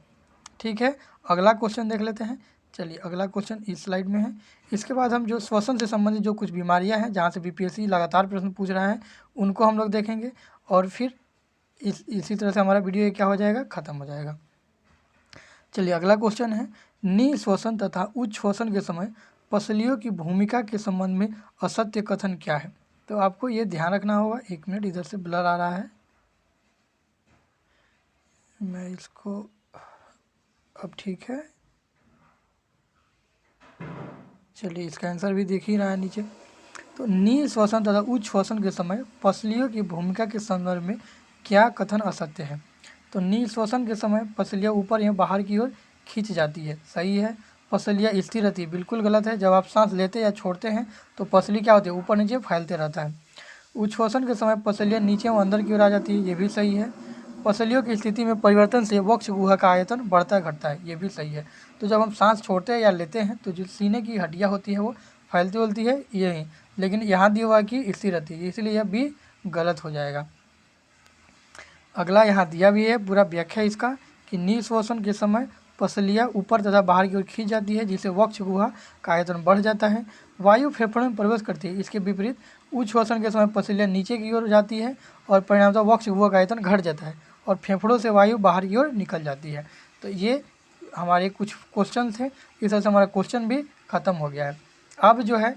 ठीक है। अगला क्वेश्चन देख लेते हैं। चलिए, अगला क्वेश्चन इस स्लाइड में है। इसके बाद हम जो श्वसन से संबंधित जो कुछ बीमारियां हैं, जहां से BPSC लगातार प्रश्न पूछ रहा है, उनको हम लोग देखेंगे और फिर इसी तरह से हमारा वीडियो क्या हो जाएगा, ख़त्म हो जाएगा। चलिए, अगला क्वेश्चन है, निःश्वसन तथा उच्छ्वसन के समय पसलियों की भूमिका के संबंध में असत्य कथन क्या है? तो आपको ये ध्यान रखना होगा। 1 मिनट, इधर से ब्लर आ रहा है, मैं इसको, अब ठीक है। चलिए, इसका आंसर भी देख ही रहा है नीचे। तो निःश्वसन तथा उच्छ्वसन के समय पसलियों की भूमिका के संदर्भ में क्या कथन असत्य है? तो निःश्वसन के समय पसलियाँ ऊपर या बाहर की ओर खींच जाती है, सही है। पसलियाँ स्थिर रहती है, बिल्कुल गलत है। जब आप सांस लेते या छोड़ते हैं तो पसली क्या होती है, ऊपर नीचे फैलते रहता है। उच्छ्वसन के समय पसलियाँ नीचे व अंदर की ओर आ जाती है, ये भी सही है। पसलियों की स्थिति में परिवर्तन से वक्ष गुहा का आयतन बढ़ता घटता है, ये भी सही है। तो जब हम सांस छोड़ते हैं या लेते हैं तो जो सीने की हड्डियाँ होती है वो फैलती उलती है, यही, लेकिन यहाँ दिया हुआ कि स्थिर रहती है, इसलिए यह भी गलत हो जाएगा। अगला यहाँ दिया भी है पूरा व्याख्या इसका कि निःश्वसन के समय पसलियाँ ऊपर तथा बाहर की ओर खींच जाती है, जिससे वक्ष गुहा का आयतन बढ़ जाता है, वायु फेफड़ों में प्रवेश करती है। इसके विपरीत उच्छ्वसन के समय पसलियाँ नीचे की ओर जाती है और परिणामतः वक्ष गुहा का आयतन घट जाता है और फेफड़ों से वायु बाहर की ओर निकल जाती है। तो ये हमारे कुछ क्वेश्चन थे, इस तरह से हमारा क्वेश्चन भी खत्म हो गया है। अब जो है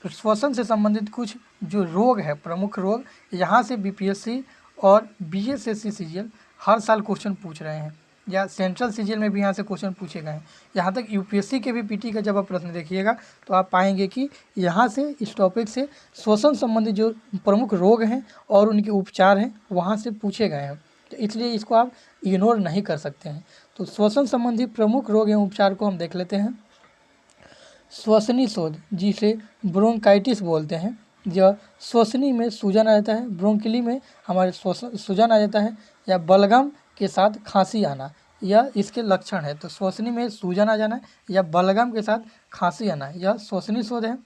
श्वसन से संबंधित कुछ जो रोग है, प्रमुख रोग, यहाँ से BPSC और BSSC CGL हर साल क्वेश्चन पूछ रहे हैं। या सेंट्रल सीजीएल में भी यहाँ से क्वेश्चन पूछे गए हैं। यहाँ तक यूपीएससी के भी पीटी का जब आप प्रश्न देखिएगा तो आप पाएंगे कि यहाँ से इस टॉपिक से श्वसन संबंधी जो प्रमुख रोग हैं और उनके उपचार हैं वहाँ से पूछे गए हैं, तो इसलिए इसको आप इग्नोर नहीं कर सकते हैं। तो श्वसन संबंधी प्रमुख रोग एवं उपचार को हम देख लेते हैं। श्वसनी शोथ, जिसे ब्रोंकाइटिस बोलते हैं, यह श्वसनी में सूजन आ जाता है, ब्रोंकिली में हमारे सूजन आ जाता है, या बलगम के साथ खांसी आना, यह इसके लक्षण है। तो श्वसनी में सूजन आ जाना या बलगम के साथ खांसी आना, यह श्वसनी शोथ है।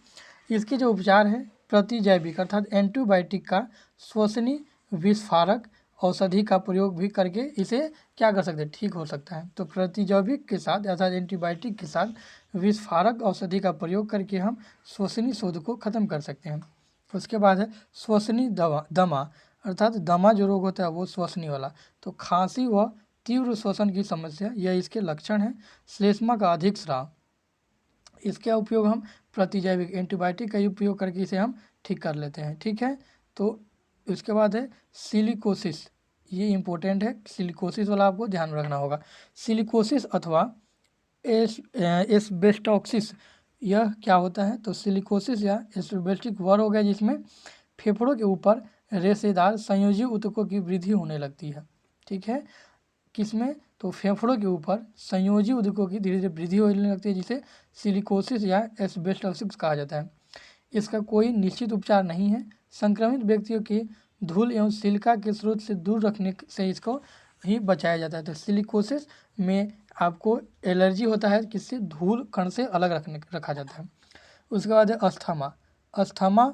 इसके जो उपचार है, प्रतिजैविक अर्थात एंटीबायोटिक का श्वसनी विस्फारक औषधि का प्रयोग भी करके इसे क्या कर सकते हैं, ठीक हो सकता है। तो प्रतिजैविक के साथ अर्थात एंटीबायोटिक के साथ विस्फारक औषधि का प्रयोग करके हम श्वसनी शोथ को खत्म कर सकते हैं। उसके बाद है श्वसनी दमा अर्थात दमा जो रोग होता है वो श्वसनी वाला। तो खांसी व तीव्र श्वसन की समस्या, यह इसके लक्षण है। श्लेष्मा का अधिक स्राव, इसका उपयोग हम प्रतिजैविक एंटीबायोटिक का उपयोग करके इसे हम ठीक कर लेते हैं। ठीक है, तो उसके बाद है सिलिकोसिस, ये इम्पोर्टेंट है। सिलिकोसिस वाला आपको ध्यान रखना होगा। सिलिकोसिस अथवा एस्बेस्टोसिस, यह क्या होता है, तो सिलिकोसिस या एस्बेस्टिक वह हो गया जिसमें फेफड़ों के ऊपर रेशेदार संयोजी ऊतकों की वृद्धि होने लगती है। ठीक है, किसमें, तो फेफड़ों के ऊपर संयोजी ऊतकों की धीरे धीरे वृद्धि होने लगती है, जिसे सिलिकोसिस या एस्बेस्टोसिस कहा जाता है। इसका कोई निश्चित उपचार नहीं है। संक्रमित व्यक्तियों की धूल एवं सिलिका के स्रोत से दूर रखने से इसको ही बचाया जाता है। तो सिलिकोसिस में आपको एलर्जी होता है, किससे, धूल कण से अलग रखा जाता है। उसके बाद है अस्थमा। अस्थमा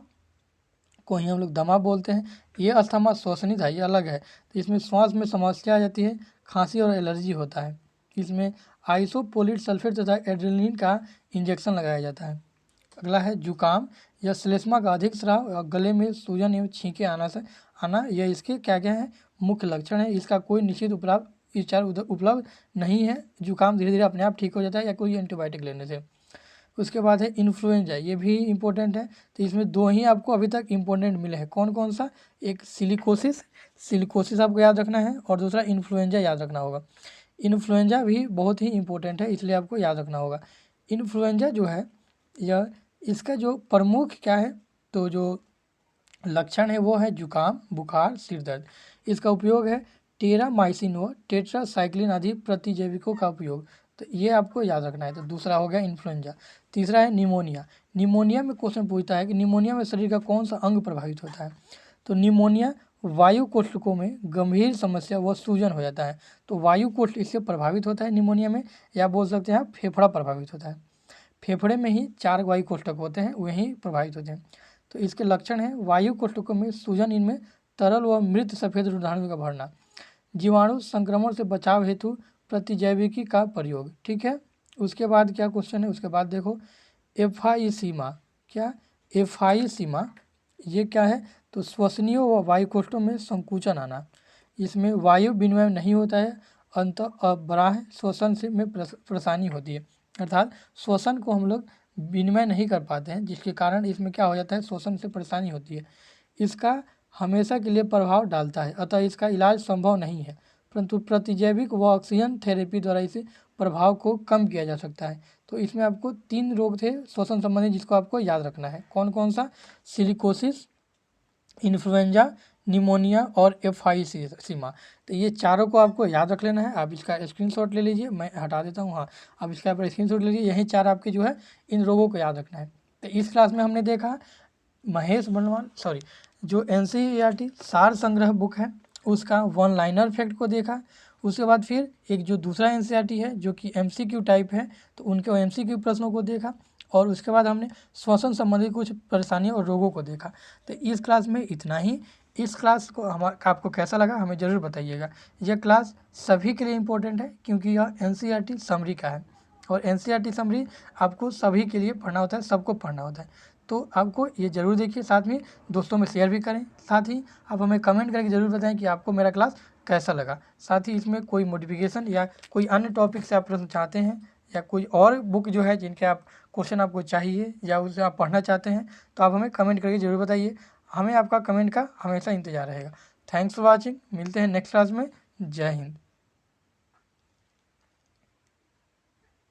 को ही हम लोग दमा बोलते हैं। ये अस्थमा श्वसनी था, ये अलग है। तो इसमें श्वास में समस्या आ जाती है, खांसी और एलर्जी होता है। इसमें आइसोपोलिट सल्फेट तथा एड्रेनलिन का इंजेक्शन लगाया जाता है। अगला है जुकाम या श्लेष्मा का अधिक स्राव और गले में सूजन एवं छींके आना, यह इसके क्या क्या है, मुख्य लक्षण है। इसका कोई निश्चित उपचार उपलब्ध नहीं है। जुकाम धीरे धीरे अपने आप ठीक हो जाता है या कोई एंटीबायोटिक लेने से। उसके बाद है इन्फ्लुएंजा, ये भी इम्पोर्टेंट है। तो इसमें दो ही आपको अभी तक इम्पोर्टेंट मिले हैं, कौन कौन सा, एक सिलिकोसिस आपको याद रखना है और दूसरा इन्फ्लुएंजा याद रखना होगा। इन्फ्लुएंजा भी बहुत ही इम्पोर्टेंट है, इसलिए आपको याद रखना होगा। इन्फ्लुएंजा जो है यह, इसका जो प्रमुख क्या है, तो जो लक्षण है वो है जुकाम, बुखार, सिर दर्द। इसका उपयोग है टेरामाइसिन व टेट्रासाइक्लिन आदि प्रतिजैविकों का उपयोग, तो ये आपको याद रखना है। तो दूसरा हो गया इन्फ्लुएंजा। तीसरा है निमोनिया। निमोनिया में क्वेश्चन पूछता है कि निमोनिया में शरीर का कौन सा अंग प्रभावित होता है। तो निमोनिया वायु कोष्ठकों में गंभीर समस्या व सूजन हो जाता है। तो वायु कोष्ठ इससे प्रभावित होता है निमोनिया में, या बोल सकते हैं फेफड़ा प्रभावित होता है। फेफड़े में ही 4 वायु कोष्ठक होते हैं, वही प्रभावित होते हैं। तो इसके लक्षण हैं वायु कोष्ठकों में सूजन, इनमें तरल व मृत सफेद रुधिराणु का भरना, जीवाणु संक्रमण से बचाव हेतु प्रतिजैविकी का प्रयोग। ठीक है, उसके बाद क्या क्वेश्चन है, उसके बाद देखो एफाइसीमा। क्या एफाइसीमा, ये क्या है, तो श्वसनियों व वायु कोष्ठों में संकुचन आना। इसमें वायु विनिमय नहीं होता है, अंत बराह श्वसन से में परेशानी होती है, अर्थात श्वसन को हम लोग विनिमय नहीं कर पाते हैं, जिसके कारण इसमें क्या हो जाता है, श्वसन से परेशानी होती है। इसका हमेशा के लिए प्रभाव डालता है, अतः इसका इलाज संभव नहीं है, परंतु प्रतिजैविक व ऑक्सीजन थेरेपी द्वारा इसे प्रभाव को कम किया जा सकता है। तो इसमें आपको 3 रोग थे श्वसन संबंधी जिसको आपको याद रखना है, कौन कौन सा, सिलिकोसिस, इन्फ्लुएंजा, निमोनिया और एफाइसीमा। तो ये चारों को आपको याद रख लेना है। आप इसका स्क्रीनशॉट ले लीजिए, मैं हटा देता हूँ। हाँ, आप इसका पर स्क्रीनशॉट ले लीजिए, यही 4 आपके जो है इन रोगों को याद रखना है। तो इस क्लास में हमने देखा महेश बलवान जो NCERT सार संग्रह बुक है उसका 1 लाइनर फैक्ट को देखा। उसके बाद फिर एक जो दूसरा NCERT है जो कि MCQ टाइप है, तो उनके MCQ प्रश्नों को देखा। और उसके बाद हमने श्वसन संबंधी कुछ परेशानियों और रोगों को देखा। तो इस क्लास में इतना ही। इस क्लास को आपको कैसा लगा हमें ज़रूर बताइएगा। यह क्लास सभी के लिए इम्पोर्टेंट है क्योंकि यह NCERT समरी का है, और NCERT समरी आपको सभी के लिए पढ़ना होता है, सबको पढ़ना होता है। तो आपको ये ज़रूर देखिए, साथ में दोस्तों में शेयर भी करें। साथ ही आप हमें कमेंट करके ज़रूर बताएं कि आपको मेरा क्लास कैसा लगा। साथ ही इसमें कोई मॉडिफिकेशन या कोई अन्य टॉपिक से आप प्रश्न चाहते हैं, या कोई और बुक जो है जिनके आप क्वेश्चन आपको चाहिए या उसे आप पढ़ना चाहते हैं, तो आप हमें कमेंट करके ज़रूर बताइए। हमें आपका कमेंट का हमेशा इंतज़ार रहेगा। Thanks for watching. मिलते हैं नेक्स्ट क्लास में। जय हिंद।